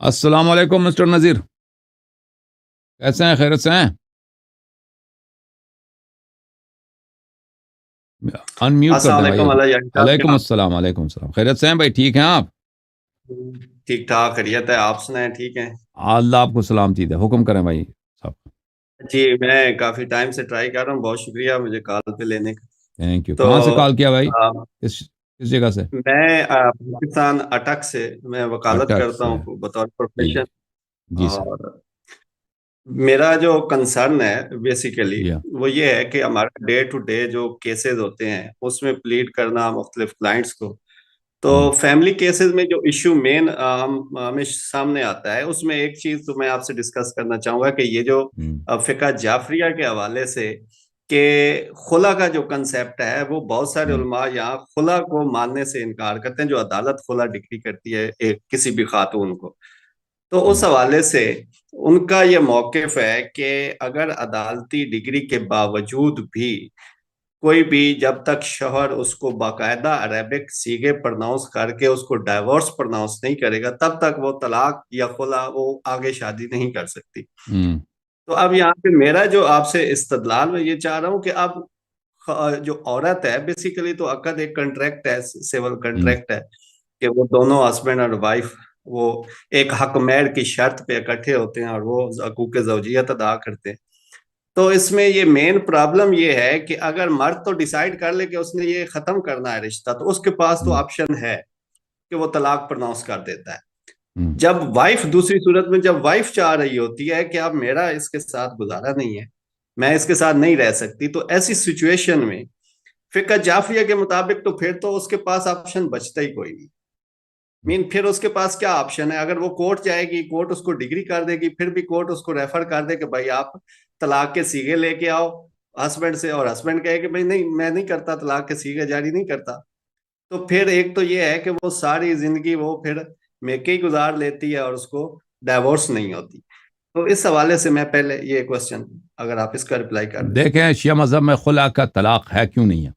السلام علیکم مسٹر نذیر، کیسے ہیں؟ خیرت سے ہیں؟ ان میوٹ کر السلام دیں بھائی علیکم ابھی۔ اللہ یار صاحب وعلیکم السلام، وعلیکم السلام، خیرت سے ہیں بھائی؟ ٹھیک ہیں آپ؟ ٹھیک ٹھاک خیریت ہے، آپ سنائیں ٹھیک ہیں؟ اللہ آپ کو سلامتی دے، حکم کریں بھائی صاحب۔ جی میں کافی ٹائم سے ٹرائی کر رہا ہوں، بہت شکریہ مجھے کال پہ لینے کا۔ Thank you. تو کہاں سے کال کیا بھائی؟ آ، کس جگہ سے؟ میں پاکستان اٹک سے میں وکالت اٹک کرتا سے؟ ہوں بطور جی پروفیشن۔ جی سر۔ اور میرا جو کنسرن ہے بیسیکلی جی وہ یہ ہے کہ ہمارا ڈے ٹو ڈے جو کیسز ہوتے ہیں اس میں پلیڈ کرنا مختلف کلائنٹس کو، تو فیملی کیسز میں جو ایشو مین ہمیں سامنے آتا ہے اس میں ایک چیز تو میں آپ سے ڈسکس کرنا چاہوں گا کہ یہ جو فقہ جعفریہ کے حوالے سے کہ خلا کا جو کنسیپٹ ہے وہ بہت سارے علماء یہاں خلا کو ماننے سے انکار کرتے ہیں، جو عدالت خلا ڈگری کرتی ہے کسی بھی خاتون کو۔ تو اس حوالے سے ان کا یہ موقف ہے کہ اگر عدالتی ڈگری کے باوجود بھی کوئی بھی جب تک شوہر اس کو باقاعدہ عربک سیغے پرناؤنس کر کے اس کو ڈائیورس پرناؤنس نہیں کرے گا تب تک وہ طلاق یا خلا وہ آگے شادی نہیں کر سکتی۔ تو اب یہاں پہ میرا جو آپ سے استدلال میں یہ چاہ رہا ہوں کہ اب جو عورت ہے بیسیکلی تو عقد ایک کنٹریکٹ ہے، سیول کنٹریکٹ ہے کہ وہ دونوں ہسبینڈ اور وائف وہ ایک حق مہر کی شرط پہ اکٹھے ہوتے ہیں اور وہ حقوق زوجیت ادا کرتے ہیں۔ تو اس میں یہ مین پرابلم یہ ہے کہ اگر مرد تو ڈیسائیڈ کر لے کہ اس نے یہ ختم کرنا ہے رشتہ تو اس کے پاس تو آپشن ہے کہ وہ طلاق پرناؤنس کر دیتا ہے۔ جب وائف دوسری صورت میں جب وائف چاہ رہی ہوتی ہے کہ اب میرا اس کے ساتھ گزارا نہیں ہے، میں اس کے ساتھ نہیں رہ سکتی، تو ایسی سچویشن میں فقہ جعفریہ کے مطابق تو پھر تو اس کے پاس آپشن بچتا ہی کوئی نہیں۔ پھر اس کے پاس کیا آپشن ہے؟ اگر وہ کورٹ جائے گی، کورٹ اس کو ڈگری کر دے گی، پھر بھی کورٹ اس کو ریفر کر دے کہ بھائی آپ طلاق کے سیغے لے کے آؤ ہسبینڈ سے، اور ہسبینڈ کہے کہ بھائی نہیں میں نہیں کرتا، طلاق کے سیغے جاری نہیں کرتا، تو پھر ایک تو یہ ہے کہ وہ ساری زندگی وہ پھر میکے ہی گزار لیتی ہے اور اس کو ڈائیورس نہیں ہوتی۔ تو اس حوالے سے میں پہلے یہ کوسچن اگر آپ اس کا رپلائی کر دیں۔ دیکھیں، شیعہ مذہب میں خلا کا طلاق ہے کیوں نہیں ہے؟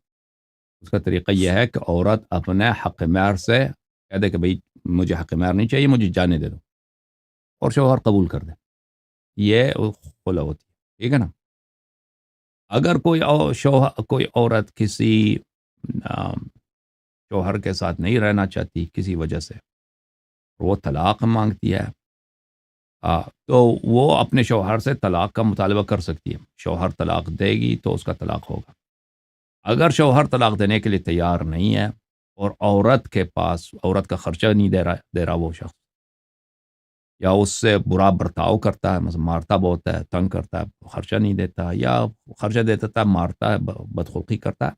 اس کا طریقہ یہ ہے کہ عورت اپنے حق مہر سے کہہ دے کہ بھئی مجھے حق مہر نہیں چاہیے، مجھے جانے دے دو، اور شوہر قبول کر دے، یہ خلا ہوتی ہے، ٹھیک ہے نا؟ اگر کوئی عورت کسی شوہر کے ساتھ نہیں رہنا چاہتی کسی وجہ سے، وہ طلاق مانگتی ہے، تو وہ اپنے شوہر سے طلاق کا مطالبہ کر سکتی ہے۔ شوہر طلاق دے گی تو اس کا طلاق ہوگا۔ اگر شوہر طلاق دینے کے لیے تیار نہیں ہے اور عورت کے پاس عورت کا خرچہ نہیں دے رہا وہ شخص، یا اس سے برا برتاؤ کرتا ہے، مثلا مارتا بہت ہے، تنگ کرتا ہے، خرچہ نہیں دیتا، یا خرچہ دیتا ہے مارتا ہے، بدخلقی کرتا ہے،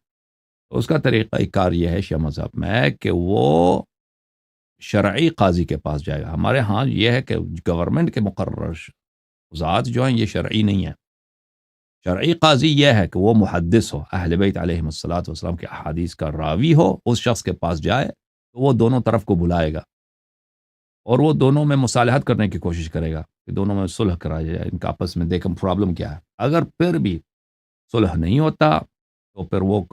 تو اس کا طریقہ کار یہ ہے شیعہ مذہب میں کہ وہ شرعی قاضی کے پاس جائے گا۔ ہمارے ہاں یہ ہے کہ گورنمنٹ کے مقرر ذات جو ہیں یہ شرعی نہیں ہے۔ شرعی قاضی یہ ہے کہ وہ محدث ہو، اہل بیت علیہم الصلوۃ والسلام کے احادیث کا راوی ہو، اس شخص کے پاس جائے تو وہ دونوں طرف کو بلائے گا اور وہ دونوں میں مصالحت کرنے کی کوشش کرے گا کہ دونوں میں صلح کرا جائے، ان کا آپس میں دیکھیں پرابلم کیا ہے۔ اگر پھر بھی صلح نہیں ہوتا تو پھر وہ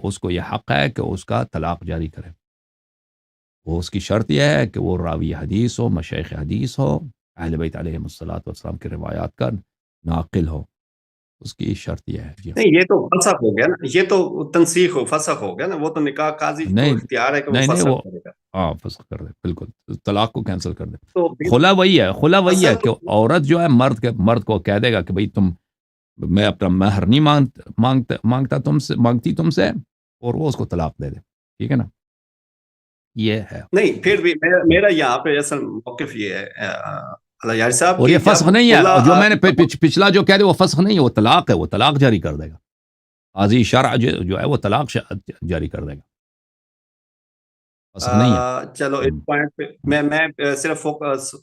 اس کو یہ حق ہے کہ اس کا طلاق جاری کرے۔ وہ اس کی شرط یہ ہے کہ وہ راوی حدیث ہو، مشایخ حدیث ہو، اہل بیت علیہم الصلوۃ والسلام کے روایات کا ناقل ہو، اس کی شرط یہ ہے۔ جی نہیں، یہ تو فسخ ہو گیا نا، یہ تو تنسیخ و فسخ ہو گیا نا، وہ تو نکاح قاضی کو نہیں اختیار ہے کہ وہ نہیں نہیں، وہ فسخ کرے گا۔ ہاں فسخ کر دے، بالکل طلاق کو کینسل کر دے۔ تو خلا وہی ہے، خلا وہی ہے اصل کہ عورت جو ہے مرد کو کہہ دے گا کہ بھئی تم، میں اپنا مہر نہیں مانگتی تم سے، اور وہ اس کو طلاق دے دے، ٹھیک ہے نا؟ یہ ہے۔ نہیں، پھر بھی میرا یہاں پہ اصل موقف یہ ہے اللہ یار صاحب اور کہ یہ جب فسخ نہیں ہے، جو میں نے پچھلا جو کہہ دے وہ فسخ نہیں ہے، وہ طلاق ہے، وہ طلاق جاری کر دے گا۔ قاضی شرع جو ہے وہ طلاق جاری کر دے گا، فسخ نہیں ہے۔ چلو اس پوائنٹ پہ میں صرف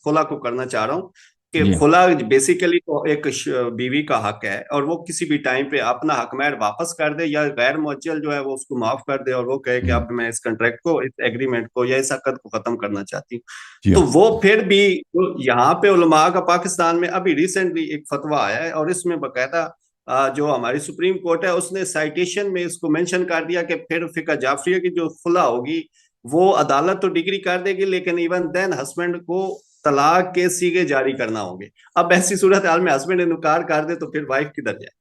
خلا کو کرنا چاہ رہا ہوں کہ جی خلا بیسیکلی تو ایک بیوی کا حق ہے، اور وہ کسی بھی ٹائم پہ اپنا حق مہر واپس کر دے یا غیر معجل جو ہے وہ اس کو معاف کر دے، اور وہ کہے کہ اب میں اس کنٹریکٹ کو، اس ایگریمنٹ کو یا اس عقد کو ختم کرنا چاہتی ہوں، جی تو وہ پھر بھی یہاں پہ علماء کا پاکستان میں ابھی ریسنٹلی ایک فتویٰ آیا ہے، اور اس میں باقاعدہ جو ہماری سپریم کورٹ ہے اس نے سائٹیشن میں اس کو مینشن کر دیا کہ پھر فقہ جعفریہ کی جو خلا ہوگی وہ عدالت تو ڈگری کر دے گی، لیکن ایون دین ہسبینڈ کو طلاق کے سیگے جاری کرنا ہوں گے. اب ایسی صورتحال میں ہسبینڈ انکار کر دے تو پھر وائف کدھر جائے؟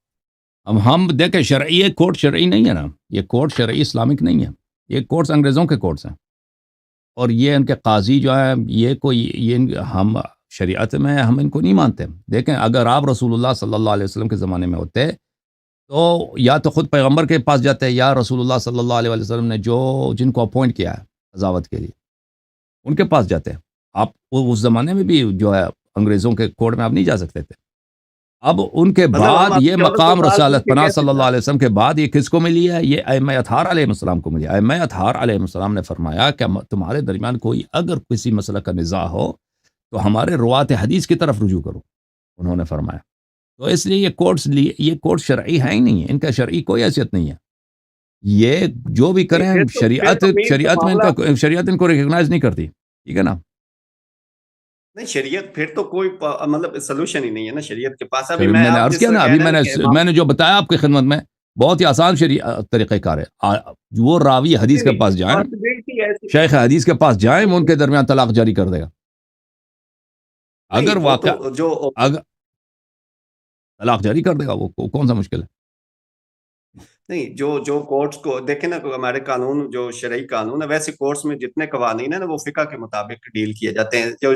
اب ہم دیکھیں شرعی یہ کورٹ شرعی نہیں ہے نا، یہ کورٹ شرعی اسلامک نہیں ہے، یہ کورٹس انگریزوں کے کورٹس ہیں، اور یہ ان کے قاضی جو ہیں یہ ہم شریعت میں ہم ان کو نہیں مانتے. دیکھیں اگر آپ رسول اللہ صلی اللہ علیہ وسلم کے زمانے میں ہوتے تو یا تو خود پیغمبر کے پاس جاتے یا رسول اللہ صلی اللہ علیہ وسلم نے جن کو اپوائنٹ کیا ہے قضاوت کے لیے ان کے پاس جاتے. آپ اس زمانے میں بھی جو ہے انگریزوں کے کورٹ میں آپ نہیں جا سکتے تھے. اب ان کے بعد یہ مقام رسالت پناہ صلی اللہ علیہ وسلم کے بعد یہ کس کو ملی ہے؟ یہ ائمہ اطہار علیہ السلام کو ملی. ائمہ اطہار علیہ السلام نے فرمایا کہ تمہارے درمیان کوئی اگر کسی مسئلہ کا نزاع ہو تو ہمارے روات حدیث کی طرف رجوع کرو، انہوں نے فرمایا. تو اس لیے یہ کورٹ شرعی ہے ہی نہیں ہے، ان کا شرعی کوئی حیثیت نہیں ہے. یہ جو بھی کریں شریعت ان کو ریکگنائز نہیں کرتی. ٹھیک ہے نا؟ نہیں شریعت پھر تو کوئی مطلب سولوشن ہی نہیں ہے نا شریعت کے پاس. ابھی میں نے عرض کیا نا، ابھی میں نے جو بتایا آپ کی خدمت میں بہت ہی آسان طریقہ کار ہے. وہ راوی حدیث کے پاس جائیں، شیخ حدیث کے پاس جائیں، وہ ان کے درمیان طلاق جاری کر دے گا. اگر واقع طلاق جاری کر دے گا، وہ کون سا مشکل ہے؟ نہیں جو کورٹس کو دیکھیں نا، ہمارے قانون جو شرعی قانون ہے ویسے کورٹس میں جتنے قوانین ہیں نا وہ فقہ کے مطابق ڈیل کیے جاتے ہیں. جو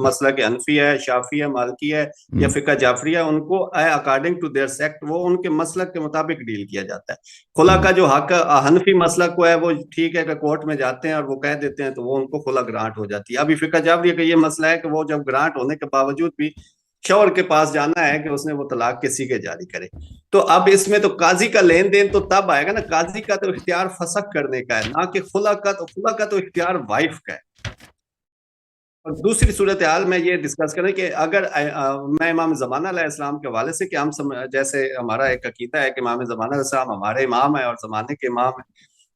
مسئلہ کہ حنفی ہے، شافعی ہے، مالکی ہے یا فقہ جعفری ہے، ان کو اکارڈنگ ٹو دیئر سیکٹ وہ ان کے مسلک کے مطابق ڈیل کیا جاتا ہے. خلا کا جو حق حنفی مسلک کو ہے وہ ٹھیک ہے کہ کورٹ میں جاتے ہیں اور وہ کہہ دیتے ہیں تو وہ ان کو خلا گرانٹ ہو جاتی ہے. ابھی فقہ جعفری کا یہ مسئلہ ہے کہ وہ جب گرانٹ ہونے کے باوجود بھی شوہر کے پاس جانا ہے کہ اس نے وہ طلاق کے سیگے جاری کرے. تو اب اس میں تو قاضی کا لین دین تو تب آئے گا نا. قاضی کا تو اختیار فسخ کرنے کا ہے، نہ کہ خلا کا. تو خلا کا تو اختیار وائف کا ہے. اور دوسری صورتحال میں یہ ڈسکس کریں کہ اگر میں امام زمانہ علیہ السلام کے حوالے سے کہ ہم جیسے ہمارا ایک عقیدہ ہے کہ امام زمانہ علیہ السلام ہمارے امام ہیں اور زمانے کے امام ہیں،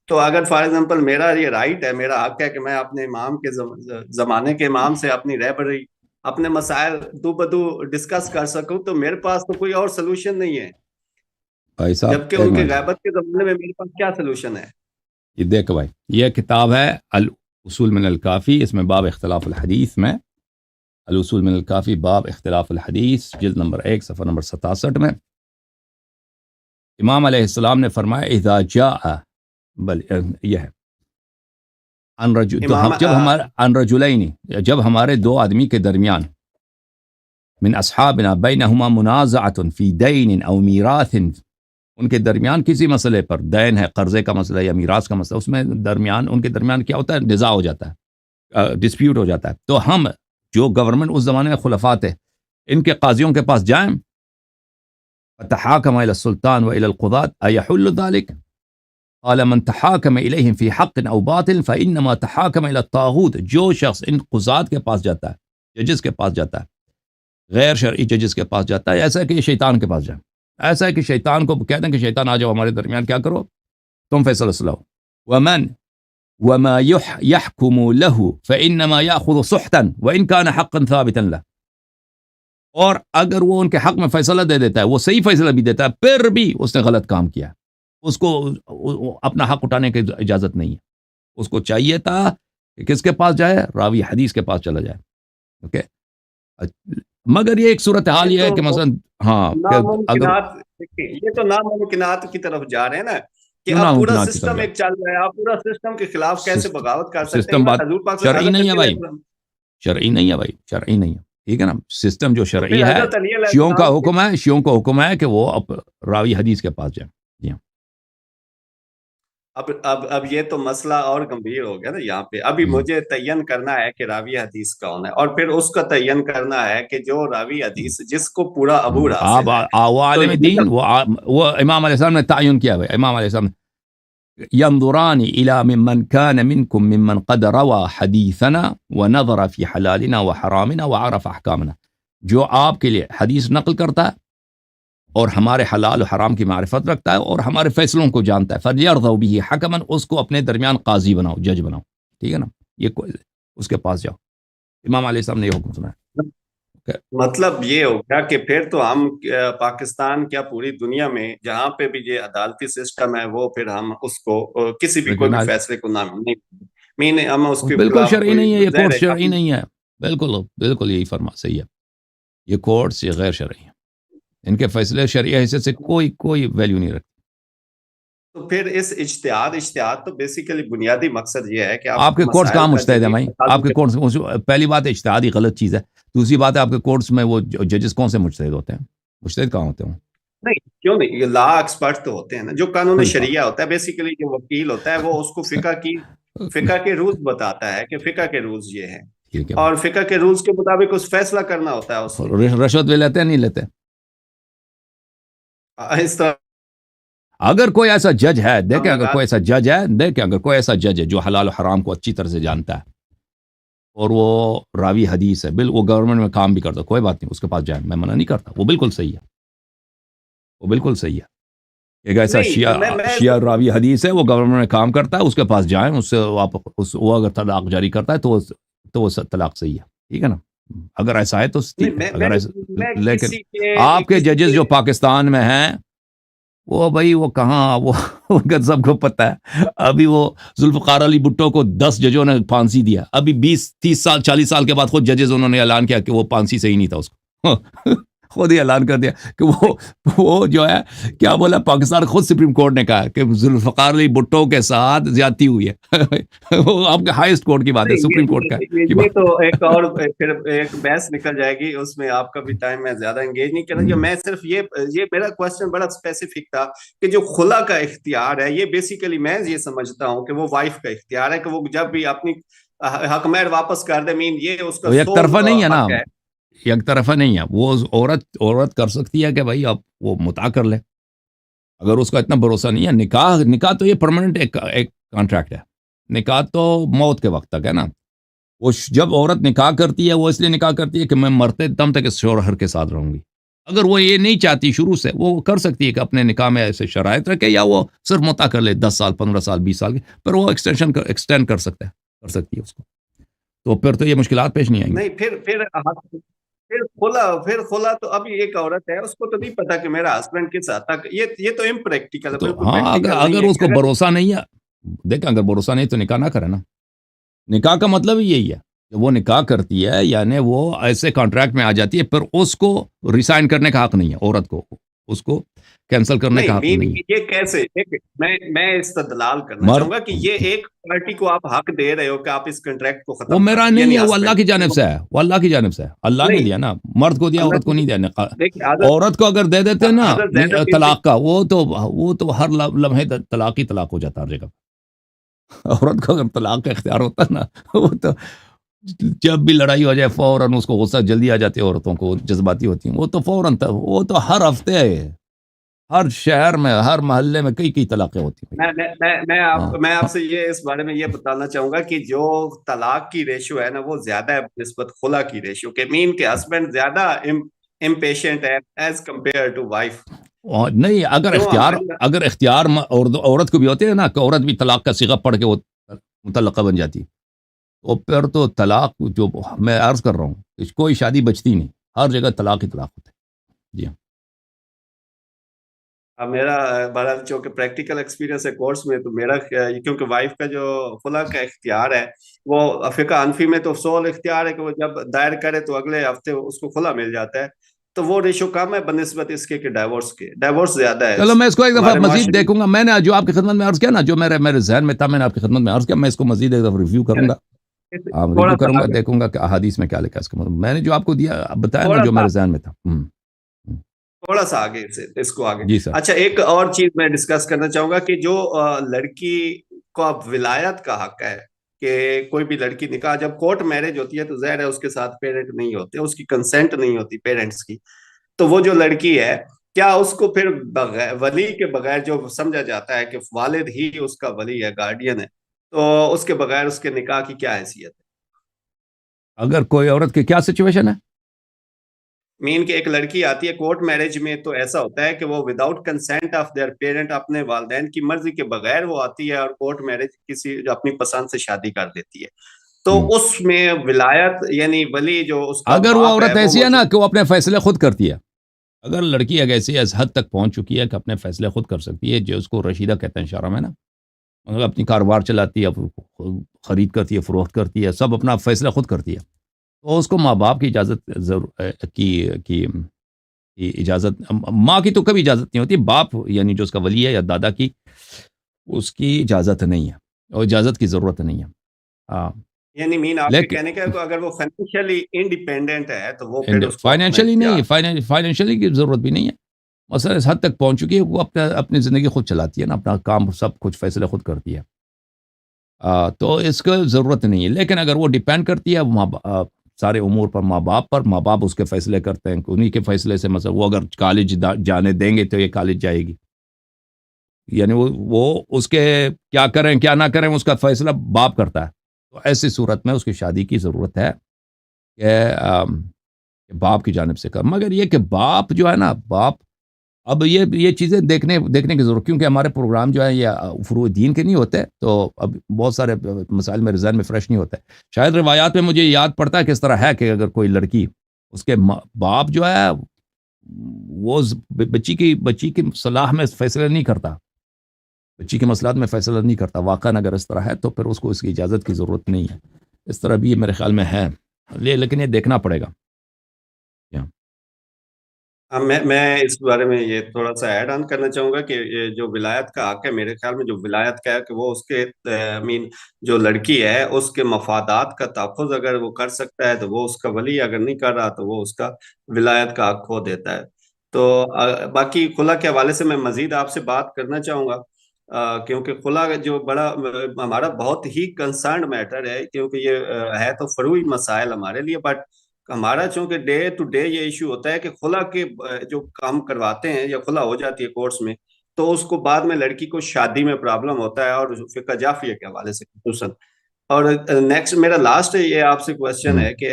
تو اگر فار ایگزامپل میرا یہ رائٹ ہے، میرا حق ہے کہ میں اپنے امام کے زمانے کے امام سے اپنی رہبری، اپنے مسائل دو بدو ڈسکس کر سکوں، تو میرے پاس تو کوئی اور سلوشن نہیں ہے. جبکہ ان کے غیبت کے زمانے میں میرے پاس کیا سلوشن ہے؟ یہ دیکھ بھائی، یہ کتاب ہے الاصول من الکافی، اس میں باب اختلاف الحدیث میں الاصول من الکافی باب اختلاف الحدیث جلد نمبر 1 صفحہ نمبر 67 میں امام علیہ السلام نے فرمایا اذا جاء یہ ہے جب ہمارے دو آدمی کے درمیان من اصحابنا بینہما منازعۃ فی دین او میراث، ان کے درمیان کسی مسئلے پر، دین ہے، قرضے کا مسئلہ یا میراث کا مسئلہ، اس میں ان کے درمیان کیا ہوتا ہے؟ نزاع ہو جاتا ہے، ڈسپیوٹ ہو جاتا ہے. تو ہم جو گورنمنٹ اس زمانے میں خلفاء تھے ان کے قاضیوں کے پاس جائیں، فتحاکم الی السلطان و الی القضاة ایحل ذلک؟ قال من تحاکم الیہم فی حق او باطل فانما تحاکم الی الطاغوت. جو شخص ان قضات کے پاس جاتا ہے، ججز کے پاس جاتا ہے، غیر شرعی ججز کے پاس جاتا ہے، ایسا ہے کہ یہ شیطان کے پاس جائیں. ایسا ہے کہ شیطان کو کہتے ہیں کہ شیطان آ جاؤ ہمارے درمیان، کیا کرو تم فیصلہ سلاؤ. وما يحكم له فانما ياخذ سحتا وان كان حقا ثابتا له. اور اگر وہ ان کے حق میں فیصلہ دے دیتا ہے، وہ صحیح فیصلہ بھی دیتا ہے، پھر بھی اس نے غلط کام کیا، اس کو اپنا حق اٹھانے کی اجازت نہیں ہے. اس کو چاہیے تھا کہ کس کے پاس جائے؟ راوی حدیث کے پاس چلا جائے. اوکے، مگر یہ ایک صورتحال یہ ہے کہ مثلا یہ تو ناممکنات کی طرف جا رہے ہیں نا، کہ اب پورا سسٹم ایک چل رہا ہے، آپ پورا سسٹم کے خلاف کیسے بغاوت کر سکتے ہیں؟ شرعی نہیں ہے بھائی، شرعی نہیں ہے بھائی، شرعی نہیں ہے. ٹھیک ہے نا؟ سسٹم جو شرعی ہے، شیعوں کا حکم ہے کہ وہ راوی حدیث کے پاس جائیں. جی ہاں. اب یہ تو مسئلہ اور گمبھیر ہو گیا نا یہاں پہ. ابھی مجھے تعین کرنا ہے کہ راوی حدیث کون ہے، اور پھر اس کا تعین کرنا ہے کہ جو راوی حدیث جس کو پورا عبور حاصل ہے، وہ عالم دین، وہ امام علیہ السلام نے تعین کیا ہے. امام علیہ السلام ينظران الى ممن كان منكم ممن قد روى حديثنا ونظر في حلالنا وحرامنا وعرف احکامنا. جو آپ کے لیے حدیث نقل کرتا ہے اور ہمارے حلال و حرام کی معرفت رکھتا ہے اور ہمارے فیصلوں کو جانتا ہے، فَلْيَرْضَوْا بِهِ حَكَمًا، اس کو اپنے درمیان قاضی بناؤ، جج بناؤ. ٹھیک ہے نا؟ یہ اس کے پاس جاؤ. امام علیہ السلام نے یہ حکم سنا ہے. مطلب یہ ہو گیا کہ پھر تو ہم پاکستان کیا پوری دنیا میں جہاں پہ بھی یہ عدالتی سسٹم ہے، وہ پھر ہم اس کو کسی بھی کوئی بھی فیصلے کو نہ بالکل شرعی نہیں ہے، یہ کورٹ شرعی نہیں ہے. بالکل بالکل یہی فرما صحیح ہے. یہ کورٹس یہ غیر شرعی ہیں, ان کے فیصلے شرعی حیثیت سے کوئی ویلیو نہیں رکھتے. تو پھر اس اجتہاد تو بیسیکلی بنیادی مقصد یہ ہے کہ آپ کے کورٹس کہاں مجتہد ہیں بھائی؟ آپ کے کورٹس کورٹس, پہلی بات ہے اجتہاد ہی غلط چیز ہے. دوسری بات ہے آپ کے کورٹس میں وہ ججز کون سے مجتہد ہوتے ہیں؟ مجتہد کہاں ہوتے ہیں؟ نہیں کیوں نہیں, یہ لا ایکسپرٹ تو ہوتے ہیں نا. جو قانون شریعہ ہوتا ہے بیسیکلی جو وکیل ہوتا ہے وہ اس کو فقہ کے رولز بتاتا ہے کہ فقہ کے رولز یہ ہیں, ٹھیک ہے, اور فقہ کے رولز کے مطابق اس فیصلہ کرنا ہوتا ہے اس نے. رشوت بھی لیتے ہیں نہیں لیتے؟ اس طرح اگر کوئی ایسا جج ہے, دیکھیں اگر لگا کوئی ایسا جج ہے, دیکھیں اگر کوئی ایسا جج ہے جو حلال و حرام کو اچھی طرح سے جانتا ہے اور وہ راوی حدیث ہے, وہ گورنمنٹ میں کام بھی کرتا ہے, کوئی بات نہیں, اس کے پاس جائیں, میں منع نہیں کرتا, وہ بالکل صحیح ہے, وہ بالکل صحیح ہے. ایک ایسا نہیں, شیعہ راوی حدیث ہے, وہ گورنمنٹ میں کام کرتا ہے, اس کے پاس جائیں, اس سے وہ اگر طلاق جاری کرتا ہے تو وہ طلاق صحیح ہے, ٹھیک ہے نا. اگر ایسا ہے تو ٹھیک ہے, اگر ایسا, لیکن آپ کے ججز جو پاکستان میں ہیں وہ بھائی وہ کہاں, وہ سب کو پتہ ہے, ابھی وہ ذوالفقار علی بھٹو کو 10 ججوں نے پھانسی دیا, ابھی 20-30 سال 40 سال کے بعد خود ججز انہوں نے اعلان کیا کہ وہ پھانسی صحیح نہیں تھا, اس کو خود ہی اعلان کر دیا کہ وہ جو ہے کیا بولا, پاکستان خود سپریم کورٹ نے کہا کہ ذوالفقار علی بھٹو کے ساتھ زیادتی ہوئی ہے. وہ آپ کے ہائیسٹ کورٹ کی بات ہے, سپریم کورٹ کا یہ تو ایک اور پھر ایک بحث نکل جائے گی, اس میں آپ کا بھی ٹائم میں زیادہ انگیج نہیں کرنا. میں صرف یہ میرا کوسچن بڑا اسپیسیفک تھا کہ جو خلا کا اختیار ہے, یہ بیسیکلی میں یہ سمجھتا ہوں کہ وہ وائف کا اختیار ہے, کہ وہ جب بھی اپنی حق مہر واپس کر دے, یہ اس کا ایک طرفہ نہیں ہے نا, حق ہے. ایک طرفہ نہیں ہے, وہ عورت کر سکتی ہے کہ بھائی اب وہ مطاع کر لے, اگر اس کا اتنا بھروسہ نہیں ہے. نکاح تو یہ پرماننٹ ایک کانٹریکٹ ہے, نکاح تو موت کے وقت تک ہے نا. وہ جب عورت نکاح کرتی ہے وہ اس لیے نکاح کرتی ہے کہ میں مرتے دم تک اس شوہر کے ساتھ رہوں گی. اگر وہ یہ نہیں چاہتی شروع سے, وہ کر سکتی ہے کہ اپنے نکاح میں ایسے شرائط رکھے, یا وہ صرف مطاع کر لے 10 سال 15 سال 20 سال کے, پر وہ ایکسٹینڈ کر سکتی ہے اس کو, تو پھر تو یہ مشکلات پیش نہیں آئیں گی. نہیں پھر خلا تو ابھی ایک عورت ہے, اس کو تو نہیں پتا کہ میرا ہسبینڈ کس حد تک, یہ تو امپریکٹیکل ہے, بالکل ہاں, اگر اس کو بھروسہ نہیں ہے, دیکھیں اگر بھروسہ نہیں تو نکاح نہ کرے نا. نکاح کا مطلب ہی یہی ہے کہ وہ نکاح کرتی ہے, یعنی وہ ایسے کانٹریکٹ میں آ جاتی ہے, پھر اس کو ریسائن کرنے کا حق نہیں ہے عورت کو, اس کو کینسل کرنے کا حق نہیں ہے. یہ کیسے, میں استدلال کرنا چاہوں گا کہ یہ ایک پارٹی کو آپ حق دے رہے ہو کہ آپ اس کانٹریکٹ کو ختم, وہ میرا نہیں ہے, وہ اللہ کی جانب سے ہے, وہ اللہ کی جانب سے ہے, اللہ نے دیا نا, مرد کو دیا, عورت کو نہیں دیا. عورت کو اگر دے دیتے نا طلاق کا, وہ تو ہر لمحے طلاق ہی طلاق ہو جاتا ہر جگہ. عورت کو اگر طلاق کا اختیار ہوتا نا, وہ تو جب بھی لڑائی ہو جائے فوراً اس کو غصہ جلدی آ جاتی ہے, عورتوں کو جذباتی ہوتی ہیں, وہ تو فوراً, وہ تو ہر ہفتے ہر شہر میں ہر محلے میں کئی طلاقیں ہوتی ہیں. میں آپ سے یہ اس بارے میں یہ بتانا چاہوں گا کہ جو طلاق کی ریشو ہے نا, وہ زیادہ ہے نسبت خلا کی ریشو کے. مین کے ہسبینڈ زیادہ امپیشنٹ ہے ایز کمپیئر ٹو وائف. نہیں, اگر اختیار عورت کو بھی ہوتے ہیں نا, کہ عورت بھی طلاق کا صیغہ پڑھ کے وہ متعلقہ بن جاتی, تو پھر تو طلاق جو میں عرض کر رہا ہوں, کوئی شادی بچتی نہیں, ہر جگہ طلاق ہی طلاق ہوتے. جی ہاں, میرا بڑا چونکہ پریکٹیکل ایکسپیرینس ہے کورس میں, تو میرا کیونکہ وائف کا جو خلا کا اختیار ہے وہ فقہ حنفی میں تو سول اختیار ہے کہ وہ جب دائر کرے تو اگلے ہفتے اس کو خلا مل جاتا ہے, تو وہ ریشو کم ہے بنسبت اس کے کہ ڈائیورس زیادہ ہے. چلو میں اس کو ایک دفعہ مزید دیکھوں گا. میں نے جو آپ کی خدمت میں عرض کیا نا, جو میرے ذہن میں تھا, میں نے آپ کی خدمت میں عرض کیا, میں اس کو مزید ایک دفعہ ریویو کروں گا, دیکھوں گا کہ احادیث میں کیا لکھا ہے اس کا مطلب. میں نے جو آپ کو دیا بتایا نا, جو میرے ذہن میں تھا. تھوڑا سا آگے اس کو آگے. اچھا, ایک اور چیز میں ڈسکس کرنا چاہوں گا کہ جو لڑکی کو اب ولایت کا حق ہے, کہ کوئی بھی لڑکی نکاح جب کورٹ میرج ہوتی ہے تو ظاہر ہے اس کے ساتھ پیرنٹ نہیں ہوتے, اس کی کنسنٹ نہیں ہوتی پیرنٹس کی, تو وہ جو لڑکی ہے کیا اس کو پھر ولی کے بغیر, جو سمجھا جاتا ہے کہ والد ہی اس کا ولی ہے, گارڈین ہے, تو اس کے بغیر اس کے نکاح کی کیا حیثیت ہے؟ اگر کوئی عورت کی کیا سچویشن ہے, مین کہ ایک لڑکی آتی ہے کورٹ میرج میں, تو ایسا ہوتا ہے کہ وہ without consent of their parent, اپنے والدین کی مرضی کے بغیر وہ آتی ہے اور کورٹ میرج کسی اپنی پسند سے شادی کر دیتی ہے, تو اس میں ولایت یعنی ولی جو اس کا, اگر وہ عورت ایسی ہے نا کہ وہ اپنے فیصلے خود کرتی ہے, اگر لڑکی اگر ایسی حد تک پہنچ چکی ہے کہ اپنے فیصلے خود کر سکتی ہے, جو اس کو رشیدہ کہتے ہیں شرع میں نا, مطلب اپنی کاروبار چلاتی ہے, خرید کرتی ہے, فروخت کرتی ہے, سب اپنا فیصلہ خود کرتی ہے, تو اس کو ماں باپ کی اجازت کی اجازت، ماں کی تو کبھی اجازت نہیں ہوتی، باپ یعنی جو اس کا ولی ہے یا دادا کی، اس کی اجازت نہیں ہے اور اجازت کی ضرورت نہیں ہے. ہاں یعنی مین آپ کے لیکن کہنے کا ہے کہ اگر وہ فائنینشلی انڈیپینڈنٹ ہے تو وہ پھر اس کو اپنا فائنینشلی اختیار. نہیں، فائنینشلی کی ضرورت بھی نہیں ہے. مثلا اس حد تک پہنچ چکی ہے وہ اپنی زندگی خود چلاتی ہے نا، اپنا کام سب کچھ فیصلے خود کرتی ہے. تو اس کو ضرورت نہیں ہے. لیکن اگر وہ ڈیپینڈ کرتی ہے سارے امور پر ماں باپ اس کے فیصلے کرتے ہیں، انہی کے فیصلے سے مثلا وہ اگر کالج جانے دیں گے تو یہ کالج جائے گی، یعنی وہ اس کے کیا کریں کیا نہ کریں اس کا فیصلہ باپ کرتا ہے. تو ایسی صورت میں اس کی شادی کی ضرورت ہے کہ باپ کی جانب سے کر. مگر یہ کہ باپ جو ہے نا، باپ اب یہ چیزیں دیکھنے کی ضرورت، کیونکہ ہمارے پروگرام جو ہے یہ فروع دین کے نہیں ہوتے، تو اب بہت سارے مسائل میرے ذہن میں فریش نہیں ہوتے. شاید روایات میں مجھے یاد پڑتا ہے کس طرح ہے کہ اگر کوئی لڑکی، اس کے باپ جو ہے وہ بچی کی صلاح میں فیصلہ نہیں کرتا، بچی کے مسئلات میں فیصلہ نہیں کرتا، واقعا اگر اس طرح ہے تو پھر اس کو اس کی اجازت کی ضرورت نہیں ہے. اس طرح بھی میرے خیال میں ہے، لیکن یہ دیکھنا پڑے گا. میں اس بارے میں یہ تھوڑا سا ایڈ آن کرنا چاہوں گا کہ یہ جو ولایت کا حق ہے، میرے خیال میں جو ولایت کا ہے کہ وہ اس کے مین جو لڑکی ہے اس کے مفادات کا تحفظ اگر وہ کر سکتا ہے تو وہ اس کا ولی، اگر نہیں کر رہا تو وہ اس کا ولایت کا حق کھو دیتا ہے. تو باقی خلا کے حوالے سے میں مزید آپ سے بات کرنا چاہوں گا، کیونکہ خلا جو بڑا ہمارا بہت ہی کنسرنڈ میٹر ہے، کیونکہ یہ ہے تو فروعی مسائل ہمارے لیے، بٹ ہمارا چونکہ ڈے ٹو ڈے یہ ایشو ہوتا ہے کہ خلا کے جو کام کرواتے ہیں یا خلا ہو جاتی ہے کورٹس میں، تو اس کو بعد میں لڑکی کو شادی میں پرابلم ہوتا ہے، اور فقہ جعفریہ کے حوالے سے خصوصاً. اور نیکسٹ میرا لاسٹ یہ آپ سے کوشچن ہے کہ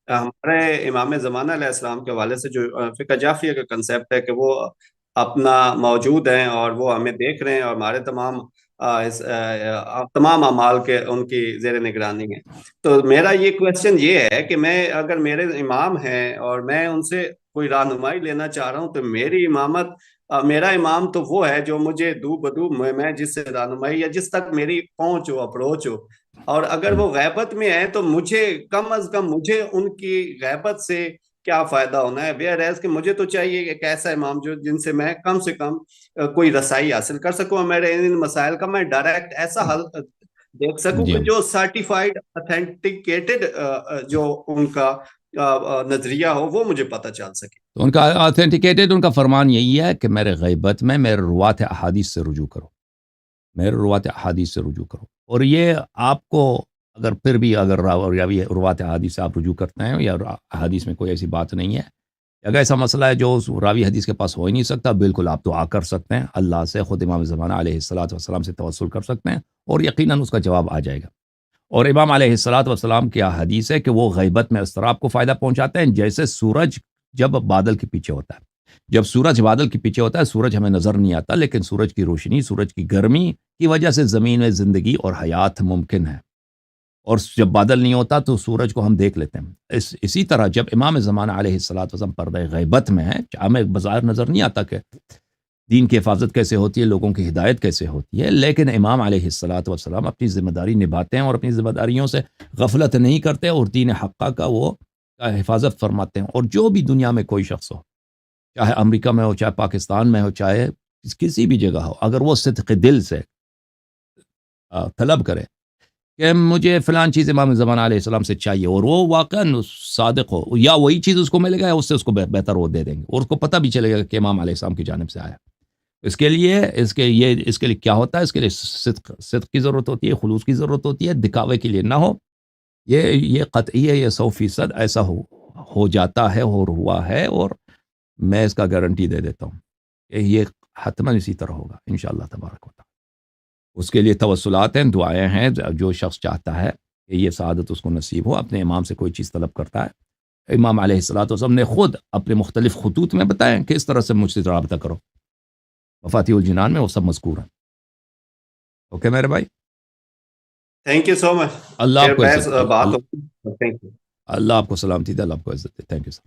ہمارے امام زمانہ علیہ السلام کے حوالے سے جو فقہ جعفریہ کا کنسیپٹ ہے کہ وہ اپنا موجود ہیں اور وہ ہمیں دیکھ رہے ہیں اور ہمارے تمام اعمال کے ان کی زیر نگرانی ہیں. تو میرا یہ کوشچن یہ ہے کہ میں اگر میرے امام ہیں اور میں ان سے کوئی رہنمائی لینا چاہ رہا ہوں تو میری امامت، میرا امام تو وہ ہے جو مجھے دو بدو میں جس سے رہنمائی یا جس تک میری پہنچ ہو، اپروچ ہو. اور اگر وہ غیبت میں ہیں تو مجھے کم از کم مجھے ان کی غیبت سے کیا فائدہ ہونا ہے، ویئر ایز کہ مجھے تو چاہیے ایک ایسا امام جو جن سے میں کم سے کم کوئی رسائی حاصل کر سکوں اور میرے ان مسائل کا میں ڈائریکٹ ایسا حل دیکھ سکوں جی کہ جو سرٹیفائڈ اتھینٹیکیٹڈ جو ان کا نظریہ ہو وہ مجھے پتہ چل سکے. تو ان کا آتھینٹیکیٹڈ ان کا فرمان یہی ہے کہ میرے غیبت میں میرے روات احادیث سے رجوع کرو، میرے روات احادیث سے رجوع کرو. اور یہ آپ کو اگر پھر بھی اگر روات احادیث سے آپ رجوع کرتے ہیں یا احادیث میں کوئی ایسی بات نہیں ہے، اگر ایسا مسئلہ ہے جو اس راوی حدیث کے پاس ہو ہی نہیں سکتا، بالکل آپ دعا کر سکتے ہیں اللہ سے، خود امام زمانہ علیہ السلام سے توسل کر سکتے ہیں اور یقیناً اس کا جواب آ جائے گا. اور امام علیہ السلام کی حدیث ہے کہ وہ غیبت میں اس طرح آپ کو فائدہ پہنچاتے ہیں جیسے سورج جب بادل کے پیچھے ہوتا ہے. جب سورج بادل کے پیچھے ہوتا ہے، سورج ہمیں نظر نہیں آتا، لیکن سورج کی روشنی، سورج کی گرمی کی وجہ سے زمین میں زندگی اور حیات ممکن ہے. اور جب بادل نہیں ہوتا تو سورج کو ہم دیکھ لیتے ہیں. اسی طرح جب امام زمانہ علیہ السلام پردہ غیبت میں ہے، ہمیں بظاہر نظر نہیں آتا کہ دین کی حفاظت کیسے ہوتی ہے، لوگوں کی ہدایت کیسے ہوتی ہے، لیکن امام علیہ السلام اپنی ذمہ داری نبھاتے ہیں اور اپنی ذمہ داریوں سے غفلت نہیں کرتے اور دین حقہ کا وہ حفاظت فرماتے ہیں. اور جو بھی دنیا میں کوئی شخص ہو، چاہے امریکہ میں ہو، چاہے پاکستان میں ہو، چاہے کسی بھی جگہ ہو، اگر وہ صدق دل سے طلب کرے کہ مجھے فلان چیز امام زمانہ علیہ السلام سے چاہیے اور وہ واقعا صادق ہو، یا وہی چیز اس کو ملے گا یا اس سے اس کو بہتر وہ دے دیں گے اور اس کو پتہ بھی چلے گا کہ امام علیہ السلام کی جانب سے آیا. اس کے لیے کیا ہوتا ہے؟ اس کے لیے صدق کی ضرورت ہوتی ہے، خلوص کی ضرورت ہوتی ہے، دکھاوے کے لیے نہ ہو. یہ قطعی ہے، یہ 100% ایسا ہو جاتا ہے اور ہوا ہے، اور میں اس کا گارنٹی دے دیتا ہوں کہ یہ حتماً اسی طرح ہوگا انشاءاللہ تبارک و تعالی. اس کے لیے توسلات ہیں، دعائیں ہیں. جو شخص چاہتا ہے کہ یہ سعادت اس کو نصیب ہو، اپنے امام سے کوئی چیز طلب کرتا ہے، امام علیہ السلام نے خود اپنے مختلف خطوط میں بتایا کہ اس طرح سے مجھ سے رابطہ کرو. مفاتیح الجنان میں وہ سب مذکور ہیں. اوکے میرے بھائی، تھینک یو سو مچ. اللہ آپ کو عزت دے. بات ہوتی. Thank you. اللہ آپ کو سلامتی دے، اللہ آپ کو عزت دے. Thank you sir.